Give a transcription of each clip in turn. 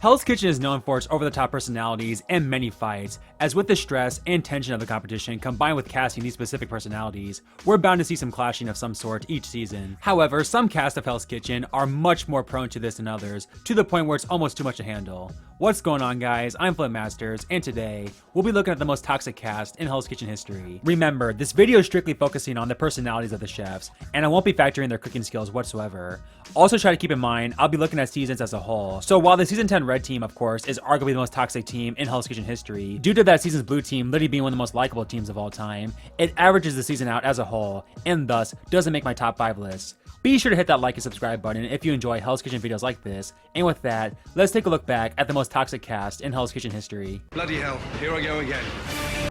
Hell's Kitchen is known for its over-the-top personalities and many fights, as with the stress and tension of the competition combined with casting these specific personalities, we're bound to see some clashing of some sort each season. However, some casts of Hell's Kitchen are much more prone to this than others, to the point where it's almost too much to handle. What's going on, guys? I'm FlynnMasters, and today, we'll be looking at the most toxic cast in Hell's Kitchen history. Remember, this video is strictly focusing on the personalities of the chefs, and I won't be factoring their cooking skills whatsoever. Also try to keep in mind, I'll be looking at seasons as a whole. So while the season 10 red team, of course, is arguably the most toxic team in Hell's Kitchen history, due to that season's blue team literally being one of the most likable teams of all time, it averages the season out as a whole, and thus doesn't make my top 5 list. Be sure to hit that like and subscribe button if you enjoy Hell's Kitchen videos like this, and with that, let's take a look back at the most toxic cast in Hell's Kitchen history. Bloody hell, here I go again.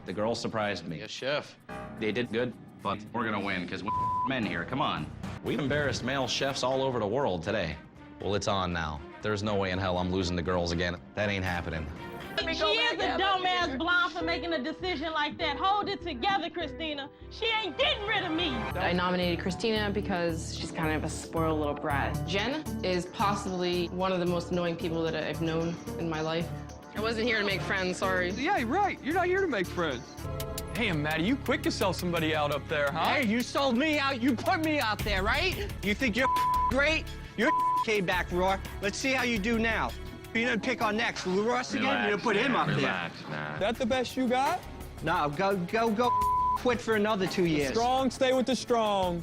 The girls surprised me. Yes, chef. They did good, but we're gonna win because we're men here, come on. We've embarrassed male chefs all over the world today. Well, it's on now. There's no way in hell I'm losing the girls again. That ain't happening. She is a dumbass blonde for making a decision like that. Hold it together, Christina. She ain't getting rid of me. I nominated Christina because she's kind of a spoiled little brat. Jen is possibly one of the most annoying people that I've known in my life. I wasn't here to make friends, sorry. Yeah, you're right. You're not here to make friends. Damn, Maddie, you quick to sell somebody out up there, huh? Hey, you sold me out. You put me out there, right? You think you're great? Your came back, Roy. Let's see how you do now. You didn't pick on next. Lou Ross again? You didn't put him up there. Is that the best you got? No, go quit for another 2 years. Strong, stay with the strong.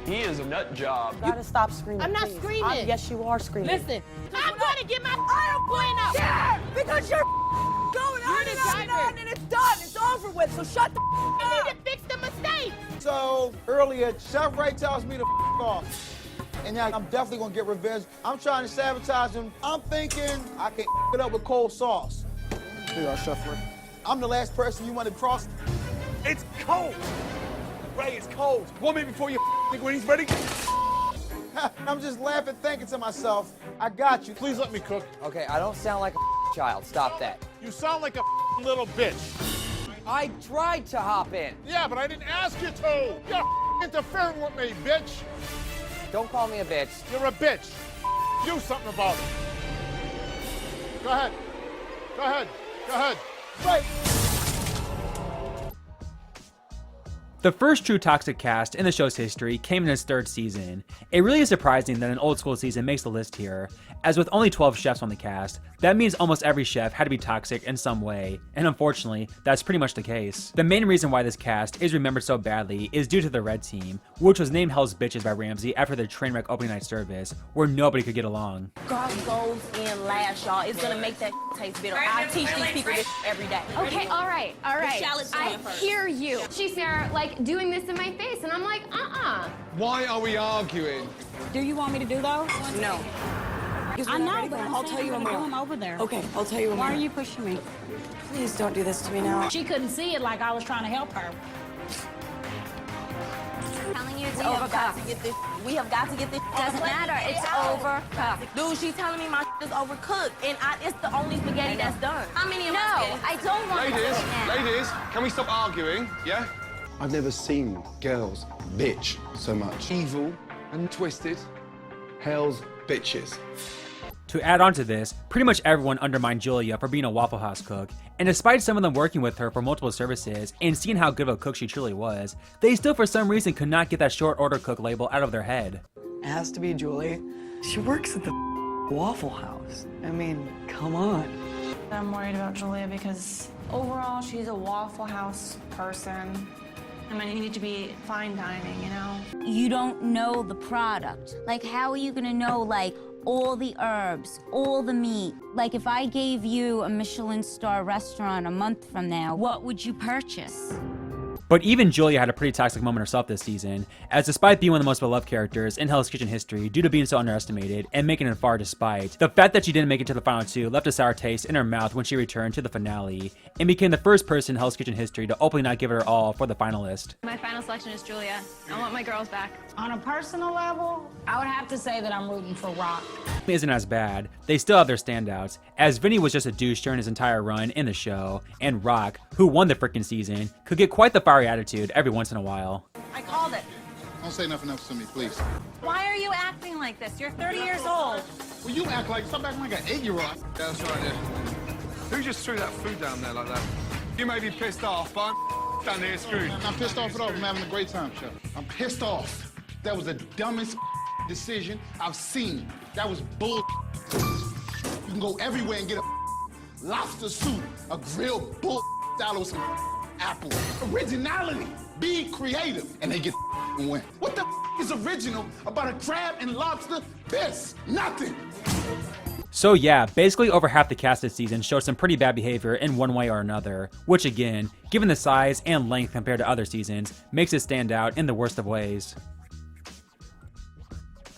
He is a nut job. You gotta stop screaming. I'm not please. screaming. Yes, you are screaming. Listen, I'm going to get my arm point up. Yeah, because you're going on and on, and it's done. It's over with, so shut the You up. need to fix the mistake. So earlier, Chef Ray tells me to off. And now I'm definitely gonna get revenge. I'm trying to sabotage him. I'm thinking I can it up with cold sauce. Here you are, Chef Ray. I'm the last person you want to cross. It's cold. Ray, it's cold. 1 minute before you think when he's ready. I'm just laughing, thinking to myself, I got you. Please let me cook. Okay, I don't sound like a child. Stop that. You sound like a little bitch. I tried to hop in. Yeah, but I didn't ask you to. You're interfering with me, bitch. Don't call me a bitch. You're a bitch. Do something about it. Go ahead. Go ahead. Go ahead. Right. The first true toxic cast in the show's history came in its 3rd season. It really is surprising that an old school season makes the list here, as with only 12 chefs on the cast, that means almost every chef had to be toxic in some way, and unfortunately, that's pretty much the case. The main reason why this cast is remembered so badly is due to the red team, which was named Hell's Bitches by Ramsay after their train wreck opening night service, where nobody could get along. Garlic goes in last, y'all. It's going to make that taste bitter. I teach these people this every day. Okay, all right. Shallot's I going first. hear you. She's there, like, doing this in my face, and I'm like, Why are we arguing? Do you want me to do those? No. I know, but I'll tell you when we're over there. Okay, I'll tell you when Why we're are you pushing me? Please don't do this to me now. She couldn't see it like I was trying to help her. Telling you it's We have got overcooked. to get this. We have got to get this. Doesn't matter. It's overcooked. Dude, she's telling me my is overcooked, and it's the only spaghetti that's done. How many of No, my spaghetti? I don't want to Ladies, cook now. ladies, can we stop arguing? Yeah? I've never seen girls bitch so much. Evil and twisted. Hell's bitches. To add on to this, pretty much everyone undermined Julia for being a Waffle House cook, and despite some of them working with her for multiple services and seeing how good of a cook she truly was, they still for some reason could not get that short order cook label out of their head. It has to be Julie. She works at the Waffle House. I mean, come on. I'm worried about Julia because overall she's a Waffle House person. I mean, you need to be fine dining, you know? You don't know the product. Like, how are you gonna know, like, all the herbs, all the meat? Like, if I gave you a Michelin star restaurant a month from now, what would you purchase? But even Julia had a pretty toxic moment herself this season, as despite being one of the most beloved characters in Hell's Kitchen history due to being so underestimated and making it far despite, the fact that she didn't make it to the final 2 left a sour taste in her mouth when she returned to the finale, and became the first person in Hell's Kitchen history to openly not give it her all for the finalist. My final selection is Julia. I want my girls back. On a personal level, I would have to say that I'm rooting for Rock. Isn't as bad. They still have their standouts, as Vinny was just a douche during his entire run in the show, and Rock, who won the frickin' season, could get quite the fiery attitude every once in a while. I called it. Don't say nothing else to me, please. Why are you acting like this? You're 30 years old. Well, you act like, stop acting like an 8-year-old. That's right there. Who just threw that food down there like that? You may be pissed off, but I'm down here screwed. I'm not pissed off at all. I'm having a great time, Chef. I'm pissed off. That was the dumbest decision I've seen. That was bull. You can go everywhere and get a lobster soup, a grilled bull salad with some apple. Originality. Be creative. And they get and win. What the is original about a crab and lobster piss? Nothing. So yeah, basically over half the cast this season showed some pretty bad behavior in one way or another, which again, given the size and length compared to other seasons, makes it stand out in the worst of ways.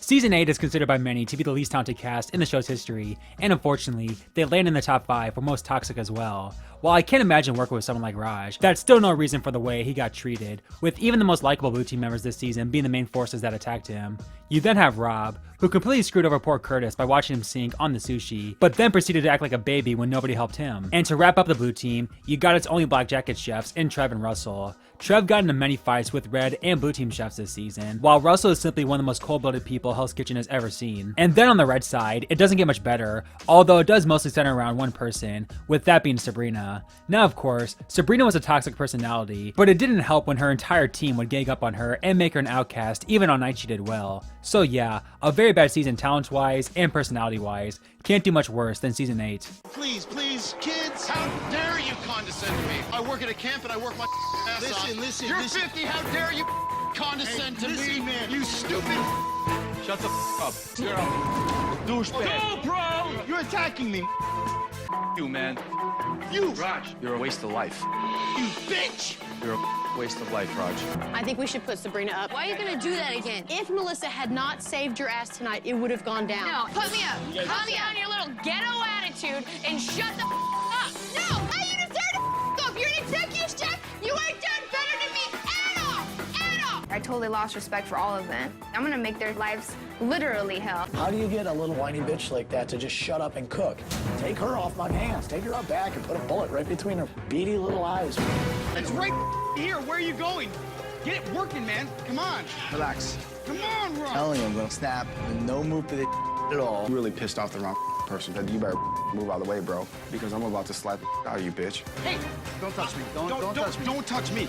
Season 8 is considered by many to be the least talented cast in the show's history, and unfortunately, they land in the top 5 for most toxic as well. While I can't imagine working with someone like Raj, that's still no reason for the way he got treated, with even the most likable Blue Team members this season being the main forces that attacked him. You then have Rob, who completely screwed over poor Curtis by watching him sink on the sushi, but then proceeded to act like a baby when nobody helped him. And to wrap up the Blue Team, you got its only Black Jacket chefs in Trev and Russell. Trev got into many fights with Red and Blue Team chefs this season, while Russell is simply one of the most cold-blooded people Hell's Kitchen has ever seen. And then on the Red side, it doesn't get much better, although it does mostly center around one person, with that being Sabrina. Now of course, Sabrina was a toxic personality, but it didn't help when her entire team would gang up on her and make her an outcast even on nights she did well. So yeah, a very bad season talent-wise and personality-wise. Can't do much worse than Season 8. Please, please, kids, how dare you condescend to me? I work at a camp and I work my ass off. Listen, you're 50, how dare you condescend to me, man? You stupid. Shut the up. You're a douchebag. Go, bro! You're attacking me. You, man. You! Raj, you're a waste of life. You bitch! You're a waste of life, Raj. I think we should put Sabrina up. Why are you gonna do that again? If Melissa had not saved your ass tonight, it would have gone down. No, put me up. Calm down your little ghetto attitude and shut the up. No! How you just turn the off? You're an executive chef. You ain't done better than me at all. At all. I totally lost respect for all of them. I'm gonna make their lives literally hell. How do you get a little whiny bitch like that to just shut up and cook? Take her off my hands. Take her up back and put a bullet right between her beady little eyes. It's right here. Where are you going? Get it working, man. Come on. Relax. Come on, Ron. Telling you, I'm gonna snap and no move to the at all. You really pissed off the wrong person. You better move out of the way, bro, because I'm about to slap out of you, bitch. Hey, Don't touch me. Don't touch me. Don't touch me.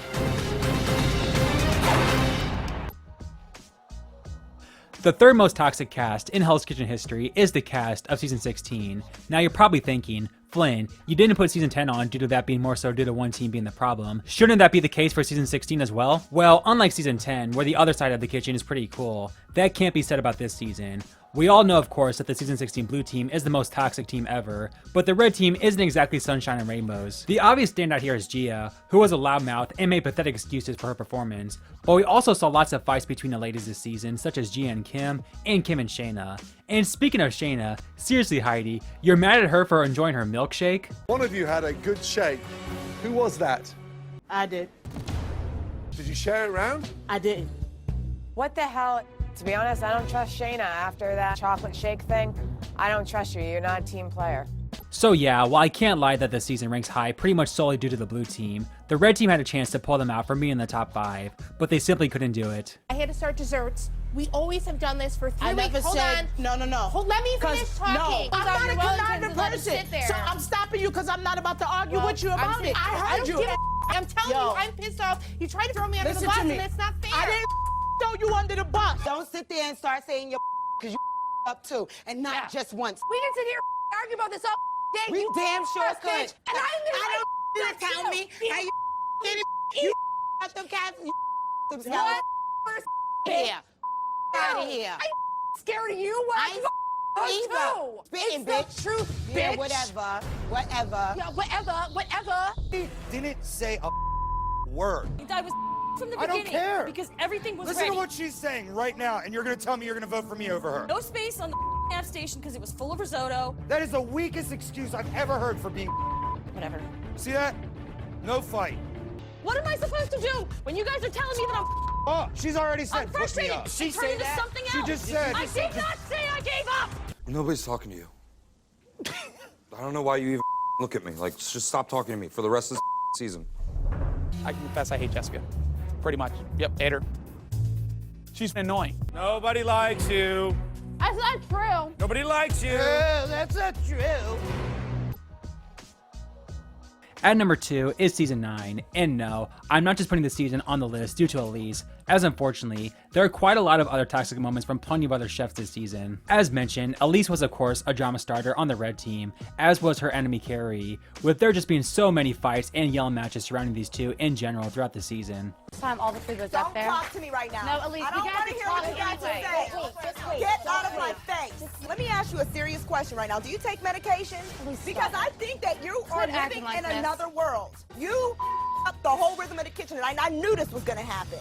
The third most toxic cast in Hell's Kitchen history is the cast of Season 16. Now you're probably thinking, Flynn, you didn't put Season 10 on due to that being more so due to one team being the problem. Shouldn't that be the case for Season 16 as well? Well, unlike Season 10, where the other side of the kitchen is pretty cool, that can't be said about this season. We all know, of course, that the Season 16 Blue Team is the most toxic team ever, but the Red Team isn't exactly sunshine and rainbows. The obvious standout here is Gia, who was a loudmouth and made pathetic excuses for her performance, but we also saw lots of fights between the ladies this season, such as Gia and Kim and Shayna. And speaking of Shayna, seriously Heidi, you're mad at her for enjoying her milkshake? One of you had a good shake. Who was that? I did. Did you share it around? I didn't. What the hell? To be honest, I don't trust Shayna after that chocolate shake thing. I don't trust you. You're not a team player. So yeah, while I can't lie that this season ranks high pretty much solely due to the Blue Team, the Red Team had a chance to pull them out from being in the top 5, but they simply couldn't do it. I had to start desserts. We always have done this for 3 I weeks. never Hold said, on. No. Let me finish talking. No, I'm not a conniving person. There. So I'm stopping you because I'm not about to argue with you about it. I heard you. I'm telling you, I'm pissed off. You tried to throw me under the bus and it's not fair. I didn't throw you under the bus. Don't sit there and start saying your because you up too, and not just once. We can sit here and argue about this all day. We damn sure could. And I don't tell me how you got them cats. What? Here. Out of here. I'm scared of you. What? Spitting, bitch. The truth, bitch. Yeah, whatever. Yeah, whatever. He didn't say a word. I was from the beginning. I don't care. Because everything was Listen ready. to what she's saying right now, and you're going to tell me you're going to vote for me over her. No space on the app station because it was full of risotto. That is the weakest excuse I've ever heard for being Whatever. See that? No fight. What am I supposed to do when you guys are telling me that I'm Oh, she's already said I'm put me frustrated. up. She turned into something else. She just said. I did not say I gave up. Nobody's talking to you. I don't know why you even look at me. Like, just stop talking to me for the rest of the season. I can confess I hate Jessica. Pretty much. Yep, hate her. She's annoying. Nobody likes you. That's not true. Nobody likes you. That's not true. At number 2 is season 9, and no, I'm not just putting this season on the list due to Elise, as unfortunately, there are quite a lot of other toxic moments from plenty of other chefs this season. As mentioned, Elise was of course a drama starter on the red team, as was her enemy Carrie, with there just being so many fights and yelling matches surrounding these two in general throughout the season. Time all the food was up there. Don't talk to me right now. No, Elise, I don't we got want to to hear talk what you got to anyway. say. Get out of my face. Let me ask you a serious question right now. Do you take medication? Because I think that you are living in another world. You up the whole rhythm of the kitchen, and I knew this was going to happen.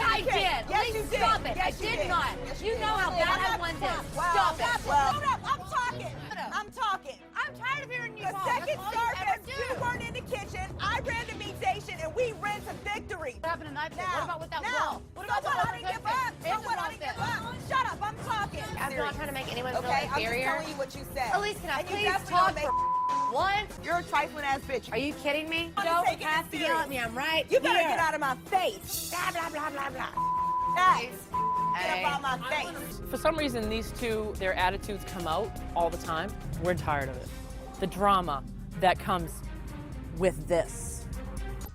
I did. Yes, you did. Stop it. Yes, I you did not. Yes, You know how bad I want this. Stop it. Hold up. I'm talking. I'm talking. I'm tired of hearing you The talk. second That's all you ever service, you weren't in the kitchen. I ran the meat station, and we ran to victory. What happened tonight? What about with that now, wall? What so about what? the I didn't give up. So what? I didn't give up. Shut up. I'm talking. I'm not trying to make anyone feel Okay, I'm just inferior. telling you what you said. Elise, can I And you please definitely talk don't for once? You're a trifling ass bitch. Are you kidding me? Don't Don't have to yell at me. I'm right You better here. get out of my face. Blah, blah, blah, blah, blah. Guys, get up out my face. For some reason, these two, their attitudes come out all the time. We're tired of it. The drama that comes with this.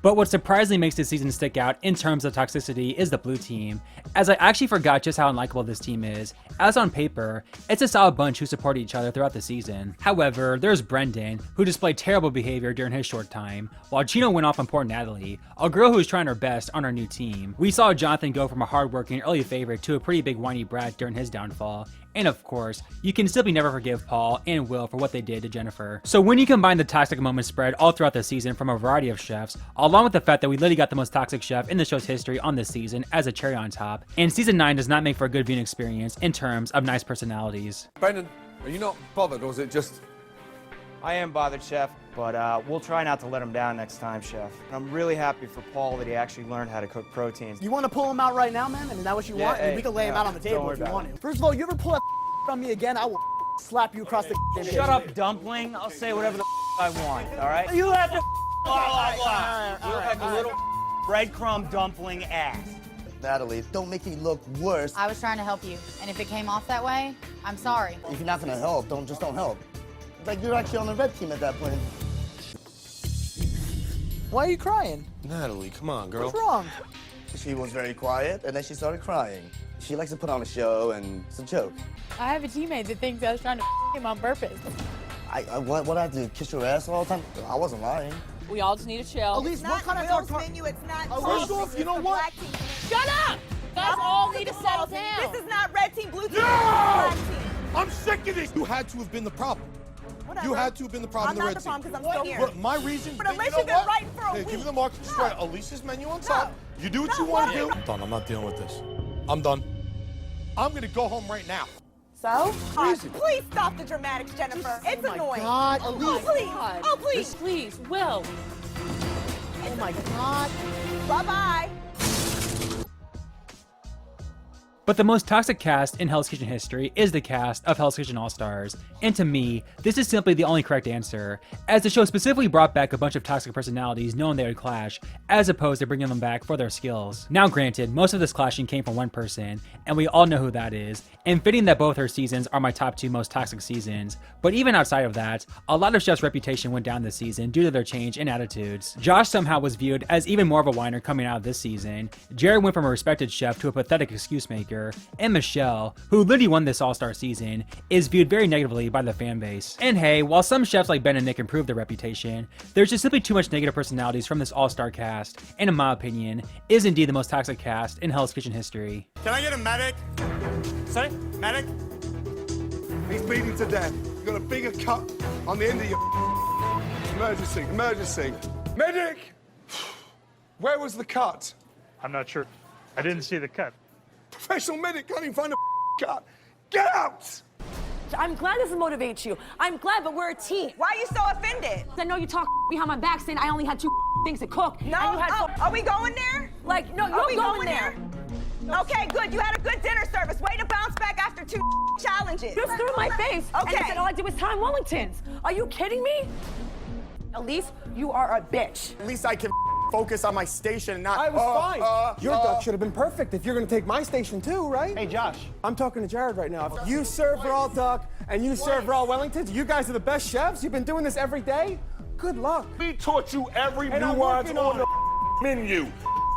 But what surprisingly makes this season stick out in terms of toxicity is the blue team, as I actually forgot just how unlikable this team is, as on paper, it's a solid bunch who support each other throughout the season. However, there's Brendan, who displayed terrible behavior during his short time, while Gino went off on poor Natalie, a girl who was trying her best on our new team. We saw Jonathan go from a hardworking early favorite to a pretty big whiny brat during his downfall, and of course, you can simply never forgive Paul and Will for what they did to Jennifer. So when you combine the toxic moments spread all throughout the season from a variety of chefs, along with the fact that we literally got the most toxic chef in the show's history on this season as a cherry on top, and season 9 does not make for a good viewing experience in terms of nice personalities. Brendan, are you not bothered, or is it just... I am bothered, Chef, but we'll try not to let him down next time, Chef. I'm really happy for Paul that he actually learned how to cook proteins. You want to pull him out right now, man? I mean, is that what you want? I mean, we can lay him out on the table if you want to. First of all, you ever pull that on me again, I will slap you across the Shut up, dumpling. I'll say whatever the I want, all right? You have to You have a little breadcrumb dumpling ass. Natalie, don't make me look worse. I was trying to help you, and if it came off that way, I'm sorry. If you're not gonna help, don't help. Like you're actually on the red team at that point. Why are you crying? Natalie, come on, girl. What's wrong? She was very quiet, and then she started crying. She likes to put on a show, and it's a joke. I have a teammate that thinks I was trying to him on purpose. What I do? Kiss your ass all the time? I wasn't lying. We all just need to chill. Elise, what kind Will's menu. It's not. First off, you know what? Shut up! You guys all need to settle down. This is not red team, blue team. No! Black team. I'm sick of this. You had to have been the problem. Whatever. You had to have been the problem I'm in the not red the problem team. because I'm still here. But my reason. But you Alicia know been what? writing for a Hey, week. give me the market straight. Alicia's menu on top. You do what you want to do. I'm done. I'm not dealing with this. I'm done. I'm gonna go home right now. So? Please stop the dramatics, Jennifer. It's annoying. God, oh, Elise. please. Oh, please. Please, Will. Oh my God. Bye-bye. But the most toxic cast in Hell's Kitchen history is the cast of Hell's Kitchen All-Stars, and to me, this is simply the only correct answer, as the show specifically brought back a bunch of toxic personalities knowing they would clash, as opposed to bringing them back for their skills. Now granted, most of this clashing came from one person, and we all know who that is, and fitting that both her seasons are my top 2 most toxic seasons, but even outside of that, a lot of chefs' reputation went down this season due to their change in attitudes. Josh somehow was viewed as even more of a whiner coming out of this season, Jared went from a respected chef to a pathetic excuse maker, and Michelle, who literally won this All-Star season, is viewed very negatively by the fan base. And hey, while some chefs like Ben and Nick improved their reputation, there's just simply too much negative personalities from this All-Star cast, and in my opinion, is indeed the most toxic cast in Hell's Kitchen history. Can I get a medic? Sorry? Medic? He's bleeding to death. You got a bigger cut on the end of your... Emergency, emergency. Medic! Where was the cut? I'm not sure. I didn't see the cut. Professional medic can't even find a cut. Get out! I'm glad this motivates you. I'm glad, but we're a team. Why are you so offended? I know you talk behind my back saying I only had 2 things to cook. No, and you had are we going there? Like, no, Are we you're going there. Okay, good. You had a good dinner service. Way to bounce back after 2 challenges. You threw in my face. Okay. And you said all I did was time Wellingtons. Are you kidding me? Elise, you are a bitch. At least I can focus on my station and not. I was fine. Your duck should have been perfect if you're going to take my station too, right? Hey, Josh. I'm talking to Jared right now. If you serve raw duck and you serve raw Wellingtons, you guys are the best chefs. You've been doing this every day. Good luck. We taught you every And I'm nuance working on on the menu.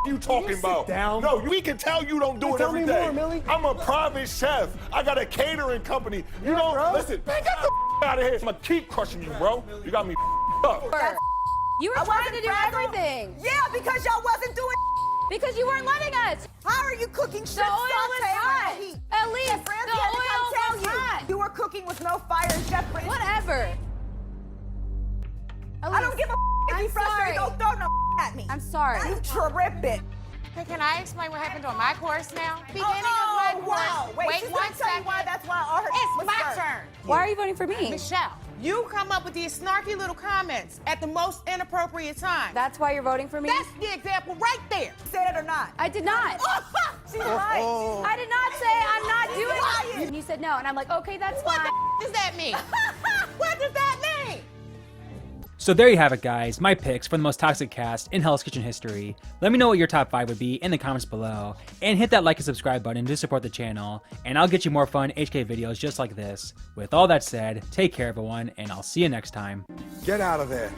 You talking sit about? down? No, we can tell you don't do Hey, it tell every me day. more, Millie. I'm a private chef. I got a catering company. You Yeah, don't bro. listen. Man, get the out of here. I'm gonna keep crushing you, bro. You got me up. You were trying to do everything. Yeah, because y'all wasn't doing. Because you weren't letting us. How are you cooking The shrimp oil was sauté hot. on heat? At least And Francie the had to oil come tell was you. hot. You were cooking with no fire and Chef Francie. Whatever. I don't give a if you frustrated, don't throw no at me. I'm sorry. You tripping. Hey, can I explain what happened on my course now? Beginning Oh, of my wow. course. Wait, Wait she's one gonna tell you second. why that's why all her It's was my hurt. turn. Why are you voting for me? Michelle, you come up with these snarky little comments at the most inappropriate time. That's why you're voting for me? That's the example right there. Said it or not? I did not. She's right. I did not say I'm not She's doing lying. it. And you said no, and I'm like, okay, that's What fine. the does that mean? What does that mean? So there you have it, guys, my picks for the most toxic cast in Hell's Kitchen history. Let me know what your top 5 would be in the comments below, and hit that like and subscribe button to support the channel, and I'll get you more fun HK videos just like this. With all that said, take care everyone, and I'll see you next time. Get out of there.